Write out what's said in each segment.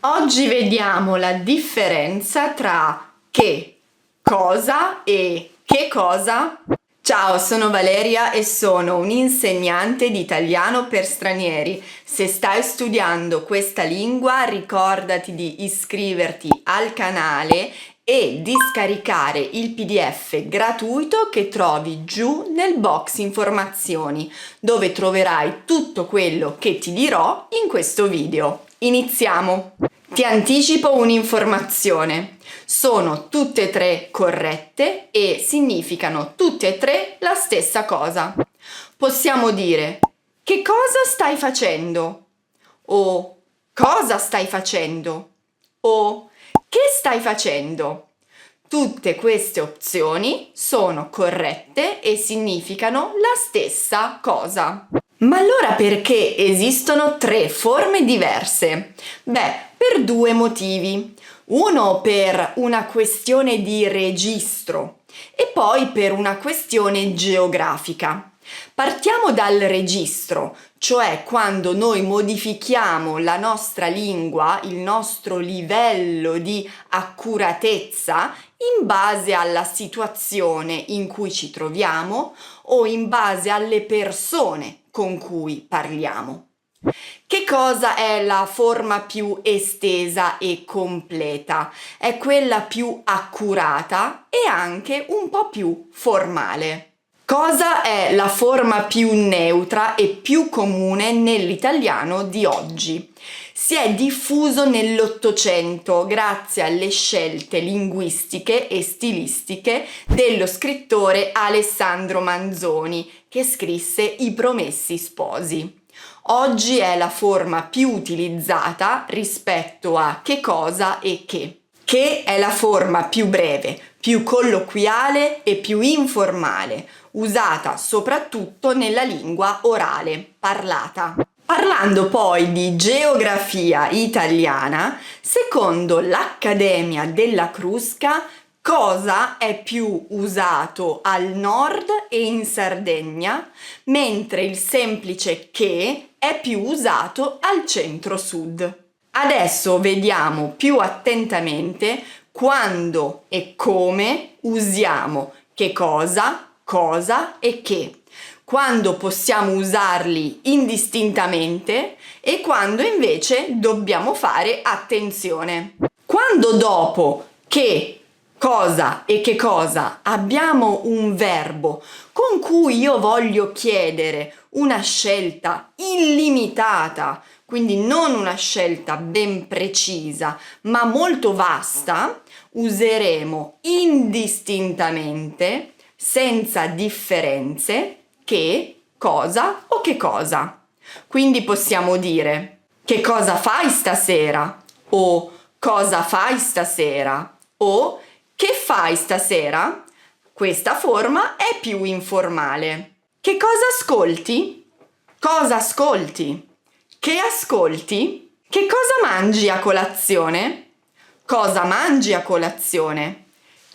Oggi vediamo la differenza tra che cosa e che cosa. Ciao, sono Valeria e sono un'insegnante di italiano per stranieri. Se stai studiando questa lingua, ricordati di iscriverti al canale e di scaricare il PDF gratuito che trovi giù nel box informazioni, dove troverai tutto quello che ti dirò in questo video. Iniziamo! Ti anticipo un'informazione. Sono tutte e tre corrette e significano tutte e tre la stessa cosa. Possiamo dire che cosa stai facendo? O cosa stai facendo? O che stai facendo? Tutte queste opzioni sono corrette e significano la stessa cosa. Ma allora perché esistono tre forme diverse? Beh, per due motivi. Uno per una questione di registro e poi per una questione geografica. Partiamo dal registro, cioè quando noi modifichiamo la nostra lingua, il nostro livello di accuratezza in base alla situazione in cui ci troviamo o in base alle persone con cui parliamo. Che cosa è la forma più estesa e completa? È quella più accurata e anche un po' più formale. Cosa è la forma più neutra e più comune nell'italiano di oggi? Si è diffuso nell'Ottocento grazie alle scelte linguistiche e stilistiche dello scrittore Alessandro Manzoni, che scrisse I Promessi Sposi. Oggi è la forma più utilizzata rispetto a che cosa e che è la forma più breve, più colloquiale e più informale, usata soprattutto nella lingua orale, parlata. Parlando poi di geografia italiana, secondo l'Accademia della Crusca, cosa è più usato al nord e in Sardegna, mentre il semplice che è più usato al centro-sud. Adesso vediamo più attentamente quando e come usiamo che cosa e che, quando possiamo usarli indistintamente e quando invece dobbiamo fare attenzione. Quando dopo che cosa e che cosa abbiamo un verbo con cui io voglio chiedere una scelta illimitata, quindi non una scelta ben precisa, ma molto vasta, useremo indistintamente, senza differenze, che, cosa o che cosa. Quindi possiamo dire che cosa fai stasera o cosa fai stasera o che fai stasera? Questa forma è più informale. Che cosa ascolti? Cosa ascolti? Che ascolti? Che cosa mangi a colazione? Cosa mangi a colazione?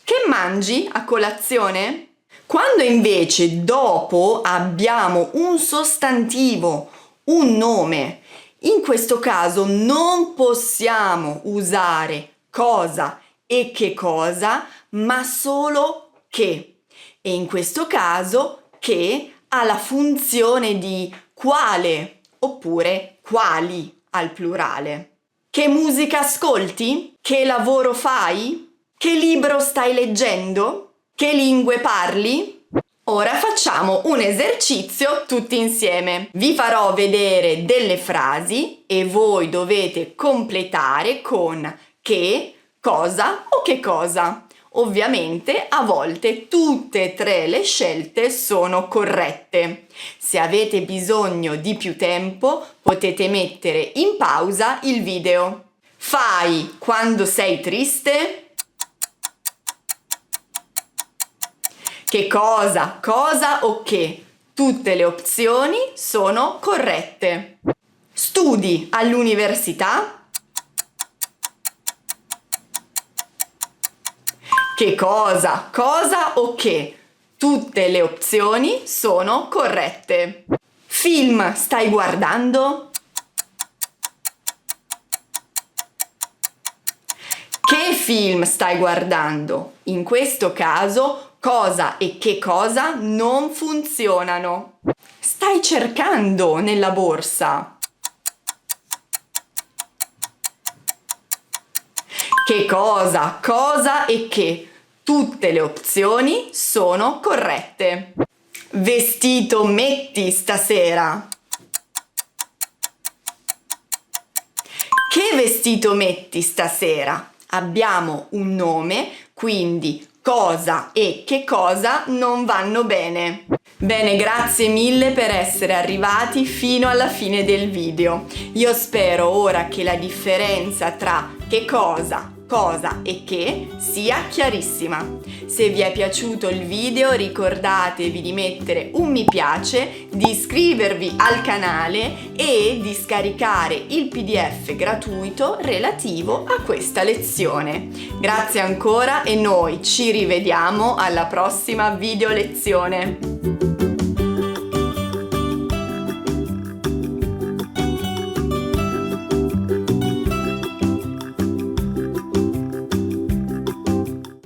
Che mangi a colazione? Quando invece dopo abbiamo un sostantivo, un nome, in questo caso non possiamo usare cosa e che cosa, ma solo che. E in questo caso che ha la funzione di quale oppure quali al plurale. Che musica ascolti? Che lavoro fai? Che libro stai leggendo? Che lingue parli? Ora facciamo un esercizio tutti insieme. Vi farò vedere delle frasi e voi dovete completare con che, cosa o che cosa. Ovviamente a volte tutte e tre le scelte sono corrette. Se avete bisogno di più tempo potete mettere in pausa il video. Fai quando sei triste? Che cosa, cosa o che? Tutte le opzioni sono corrette. Studi all'università? Che cosa, cosa o che? Tutte le opzioni sono corrette. Film stai guardando? film stai guardando? In questo caso, cosa e che cosa non funzionano. Stai cercando nella borsa? Che cosa, cosa e che. Tutte le opzioni sono corrette. Vestito metti stasera? Che vestito metti stasera? Abbiamo un nome, quindi cosa e che cosa non vanno bene. Bene, grazie mille per essere arrivati fino alla fine del video. Io spero ora che la differenza tra che cosa e che sia chiarissima. Se vi è piaciuto il video ricordatevi di mettere un mi piace, di iscrivervi al canale e di scaricare il PDF gratuito relativo a questa lezione. Grazie ancora e noi ci rivediamo alla prossima video lezione.